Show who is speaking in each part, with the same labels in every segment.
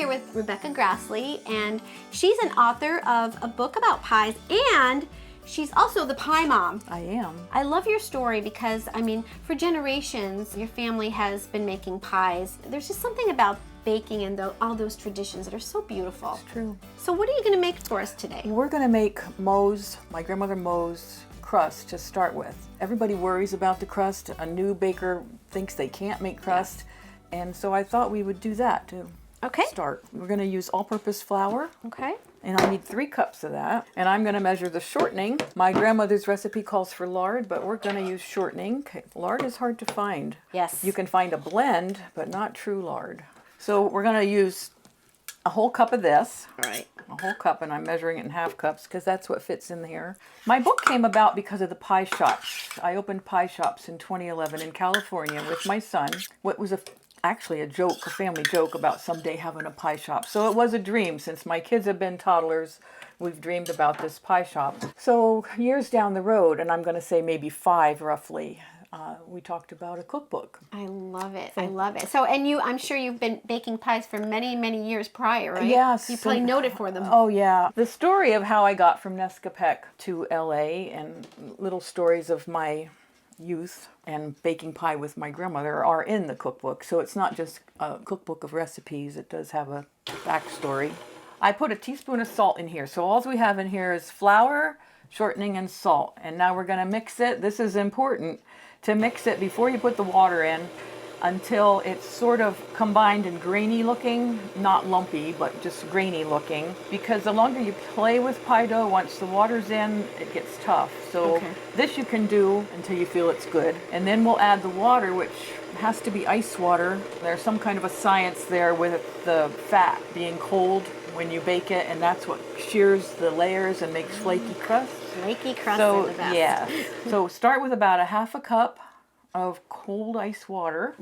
Speaker 1: with Rebecca Grassley, and she's an author of a book about pies, and she's also the pie mom.
Speaker 2: I am.
Speaker 1: I love your story because, I mean, for generations, your family has been making pies. There's just something about baking and all those traditions that are so beautiful.
Speaker 2: It's true.
Speaker 1: So what are you going to make for us today?
Speaker 2: We're going to make Moe's, my grandmother Moe's crust to start with. Everybody worries about the crust. A new baker thinks they can't make crust. And so I thought we would do that to start. We're going to use all-purpose flour.
Speaker 1: Okay.
Speaker 2: And I need 3 cups of that. And I'm going to measure the shortening. My grandmother's recipe calls for lard, but we're going to use shortening. Lard is hard to find.
Speaker 1: Yes.
Speaker 2: You can find a blend, but not true lard. So we're going to use a whole cup of this.
Speaker 1: All right.
Speaker 2: A whole cup, and I'm measuring it in half cups because that's what fits in here. My book came about because of the pie shops. I opened pie shops in 2011 in California with my son. What was actually a joke, a family joke about someday having a pie shop. So it was a dream. Since my kids have been toddlers, we've dreamed about this pie shop. So years down the road, and I'm going to say maybe 5 roughly, we talked about a cookbook.
Speaker 1: I love it. I love it. So, and I'm sure you've been baking pies for many, many years prior, right?
Speaker 2: Yes.
Speaker 1: You probably noted for them.
Speaker 2: Oh, yeah. The story of how I got from Nescapec to LA and little stories of my youth and baking pie with my grandmother are in the cookbook. So it's not just a cookbook of recipes. It does have a backstory. I put a teaspoon of salt in here. So all we have in here is flour, shortening, and salt. And now we're going to mix it. This is important to mix it before you put the water in until it's sort of combined and grainy looking, not lumpy, but just grainy looking. Because the longer you play with pie dough, once the water's in, it gets tough. So this you can do until you feel it's good. And then we'll add the water, which has to be ice water. There's some kind of a science there with the fat being cold when you bake it, and that's what shears the layers and makes flaky crust.
Speaker 1: Flaky crust are the best.
Speaker 2: Yeah. So start with about a half a cup of cold ice water,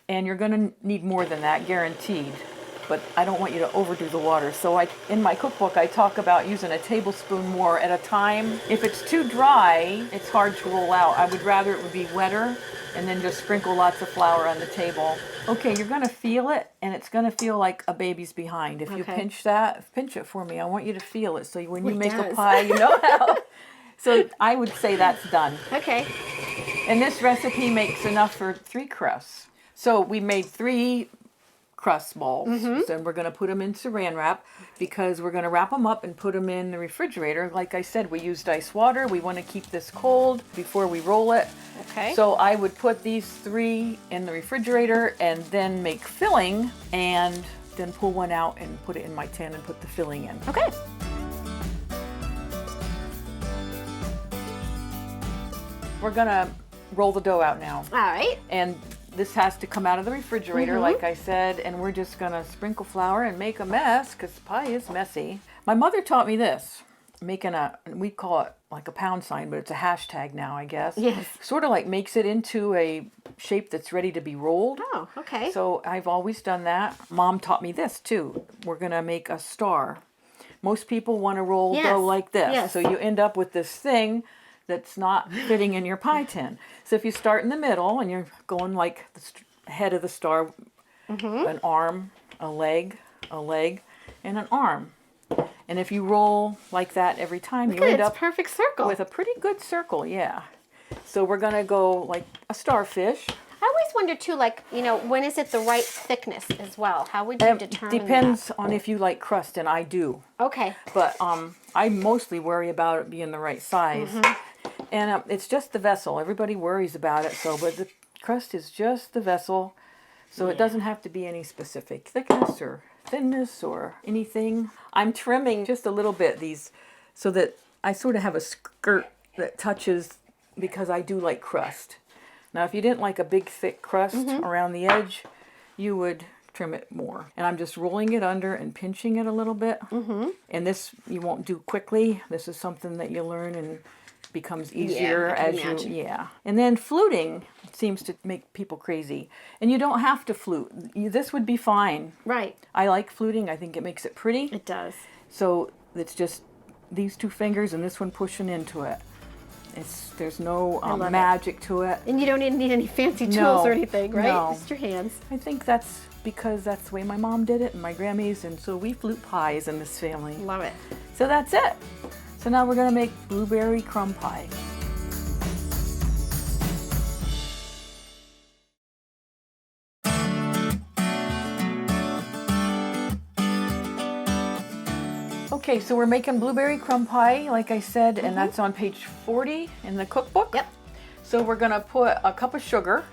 Speaker 2: and you're going to need more than that, guaranteed. But I don't want you to overdo the water. So in my cookbook, I talk about using a tablespoon more at a time. If it's too dry, it's hard to roll out. I would rather it would be wetter, and then just sprinkle lots of flour on the table. Okay, you're going to feel it, and it's going to feel like a baby's behind. If you pinch it for me. I want you to feel it, so when you make a pie, you know how. So I would say that's done.
Speaker 1: Okay.
Speaker 2: And this recipe makes enough for 3 crusts. So we made 3 crust balls. So we're going to put them in saran wrap because we're going to wrap them up and put them in the refrigerator. Like I said, we used ice water. We want to keep this cold before we roll it.
Speaker 1: Okay.
Speaker 2: So I would put these 3 in the refrigerator and then make filling and then pull one out and put it in my tin and put the filling in.
Speaker 1: Okay.
Speaker 2: We're going to roll the dough out now.
Speaker 1: All right.
Speaker 2: And this has to come out of the refrigerator, like I said, and we're just going to sprinkle flour and make a mess because pie is messy. My mother taught me this, making we call it like a pound sign, but it's a hashtag now, I guess.
Speaker 1: Yes.
Speaker 2: Sort of like makes it into a shape that's ready to be rolled.
Speaker 1: Oh, okay.
Speaker 2: So I've always done that. Mom taught me this too. We're going to make a star. Most people want to roll dough like this.
Speaker 1: Yes.
Speaker 2: So you end up with this thing that's not fitting in your pie tin. So if you start in the middle and you're going like the head of the star, an arm, a leg, and an arm. And if you roll like that every time, you end up
Speaker 1: perfect circle
Speaker 2: with a pretty good circle, yeah. So we're going to go like a starfish.
Speaker 1: I always wonder too, like, when is it the right thickness as well? How would you determine
Speaker 2: Depends
Speaker 1: that?
Speaker 2: on if you like crust, and I do.
Speaker 1: Okay.
Speaker 2: But I mostly worry about it being the right size. And it's just the vessel. Everybody worries about it, but the crust is just the vessel. So it doesn't have to be any specific thickness or thinness or anything. I'm trimming just a little bit these so that I sort of have a skirt that touches because I do like crust. Now, if you didn't like a big thick crust around the edge, you would trim it more. And I'm just rolling it under and pinching it a little bit. And this you won't do quickly. This is something that you learn and becomes easier And then fluting seems to make people crazy. And you don't have to flute. This would be fine.
Speaker 1: Right.
Speaker 2: I like fluting. I think it makes it pretty.
Speaker 1: It does.
Speaker 2: So it's just these 2 fingers and this one pushing into it. There's no
Speaker 1: love
Speaker 2: magic to it.
Speaker 1: And you don't need any fancy tools
Speaker 2: No,
Speaker 1: or anything, right?
Speaker 2: no.
Speaker 1: Just your hands.
Speaker 2: I think that's because that's the way my mom did it and my Grammys, and so we flute pies in this family.
Speaker 1: Love it.
Speaker 2: So that's it. So now we're gonna make blueberry crumb pie. Okay, so we're making blueberry crumb pie, like I said, and that's on page 40 in the cookbook.
Speaker 1: Yep.
Speaker 2: So we're gonna put a cup of sugar,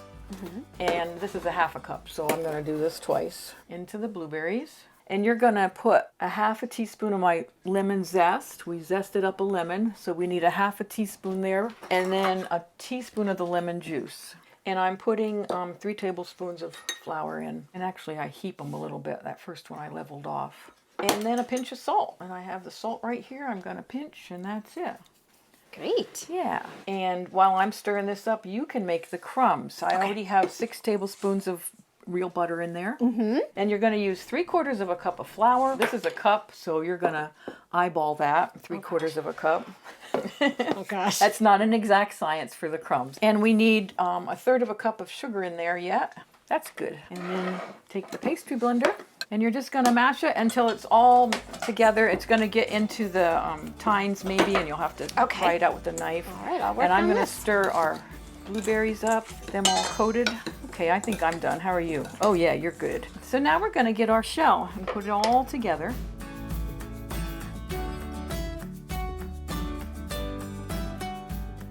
Speaker 2: and this is a half a cup, so I'm gonna do this twice, into the blueberries. And you're gonna put a half a teaspoon of my lemon zest. We zested up a lemon, so we need a half a teaspoon there, and then a teaspoon of the lemon juice. And I'm putting 3 tablespoons of flour in. And actually I heap them a little bit. That first one I leveled off. And then a pinch of salt. And I have the salt right here. I'm gonna pinch, and that's it.
Speaker 1: Great.
Speaker 2: Yeah, and while I'm stirring this up, you can make the crumbs. I already have 6 tablespoons of real butter in there. And you're gonna use 3/4 of a cup of flour. This is a cup, so you're gonna eyeball that, 3/4 of a cup.
Speaker 1: Oh gosh.
Speaker 2: That's not an exact science for the crumbs. And we need 1/3 of a cup of sugar in there yet. That's good. And then take the pastry blender, and you're just gonna mash it until it's all together. It's gonna get into the tines maybe, and you'll have to pry it out with a knife.
Speaker 1: All right, I'll work
Speaker 2: And I'm
Speaker 1: on
Speaker 2: gonna
Speaker 1: this.
Speaker 2: stir our blueberries up, them all coated. Okay, I think I'm done. How are you? Oh yeah, you're good. So now we're gonna get our shell and put it all together.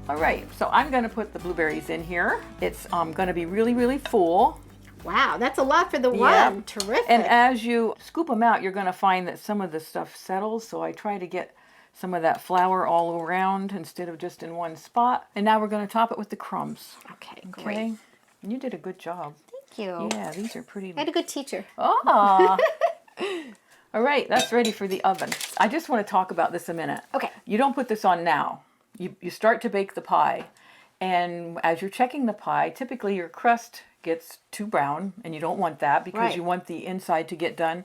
Speaker 2: All right, so I'm gonna put the blueberries in here. It's gonna be really, really full.
Speaker 1: Wow, that's a lot for the
Speaker 2: Yeah.
Speaker 1: one. Terrific.
Speaker 2: And as you scoop them out, you're gonna find that some of the stuff settles, so I try to get some of that flour all around instead of just in one spot. And now we're gonna top it with the crumbs.
Speaker 1: Okay,
Speaker 2: Okay?
Speaker 1: great.
Speaker 2: And you did a good job.
Speaker 1: Thank you.
Speaker 2: Yeah, these are pretty.
Speaker 1: I had a good teacher.
Speaker 2: Oh. All right, that's ready for the oven. I just want to talk about this a minute.
Speaker 1: Okay.
Speaker 2: You don't put this on now. You start to bake the pie. And as you're checking the pie, typically your crust gets too brown, and you don't want that because
Speaker 1: Right.
Speaker 2: you want the inside to get done.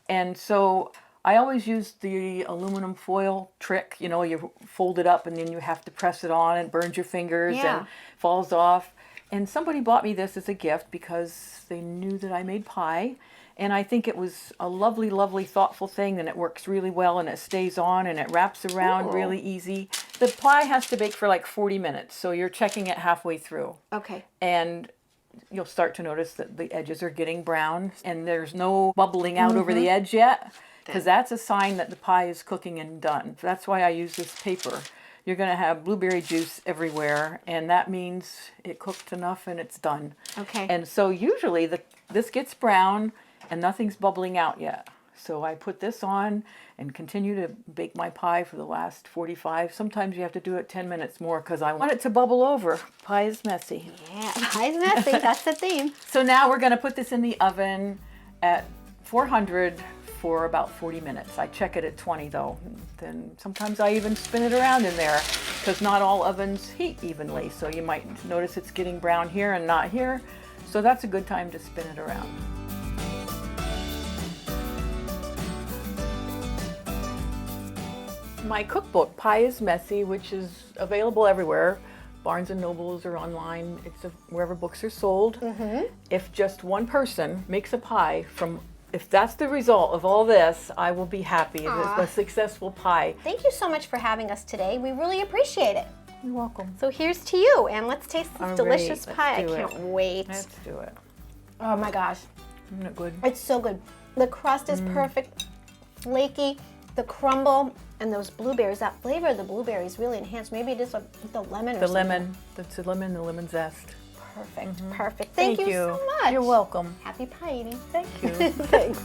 Speaker 2: And so I always use the aluminum foil trick. You know, you fold it up and then you have to press it on, and it burns your fingers
Speaker 1: Yeah.
Speaker 2: and falls off. And somebody bought me this as a gift because they knew that I made pie. And I think it was a lovely, lovely, thoughtful thing, and it works really well, and it stays on, and it wraps around
Speaker 1: Cool.
Speaker 2: really easy. The pie has to bake for like 40 minutes, so you're checking it halfway through.
Speaker 1: Okay.
Speaker 2: And you'll start to notice that the edges are getting brown, and there's no bubbling out over the edge yet, because that's a sign that the pie is cooking and done. That's why I use this paper. You're going to have blueberry juice everywhere, and that means it cooked enough and it's done.
Speaker 1: Okay.
Speaker 2: And so usually this gets brown and nothing's bubbling out yet. So I put this on and continue to bake my pie for the last 45. Sometimes you have to do it 10 minutes more because I want it to bubble over. Pie is messy.
Speaker 1: Yeah, pie's messy. That's the theme.
Speaker 2: So now we're going to put this in the oven at 400 for about 40 minutes. I check it at 20 though. Then sometimes I even spin it around in there because not all ovens heat evenly. So you might notice it's getting brown here and not here. So that's a good time to spin it around. My cookbook, Pie is Messy, which is available everywhere. Barnes & Nobles or online. It's wherever books are sold. If just one person makes a pie if that's the result of all this, I will be happy. It's a successful pie.
Speaker 1: Thank you so much for having us today. We really appreciate it.
Speaker 2: You're welcome.
Speaker 1: So here's to you, and let's taste this
Speaker 2: All
Speaker 1: delicious
Speaker 2: right,
Speaker 1: pie. I
Speaker 2: let's do
Speaker 1: can't
Speaker 2: it.
Speaker 1: wait.
Speaker 2: Let's do it.
Speaker 1: Oh my gosh,
Speaker 2: Isn't it good?
Speaker 1: it's so good. The crust is perfect, flaky, the crumble, and those blueberries, that flavor of the blueberries really enhanced. Maybe it is the lemon or
Speaker 2: The
Speaker 1: something.
Speaker 2: lemon, that's the lemon zest.
Speaker 1: Perfect, perfect. Thank you so much.
Speaker 2: You're welcome.
Speaker 1: Happy pie eating.
Speaker 2: Thank you.
Speaker 1: Thanks.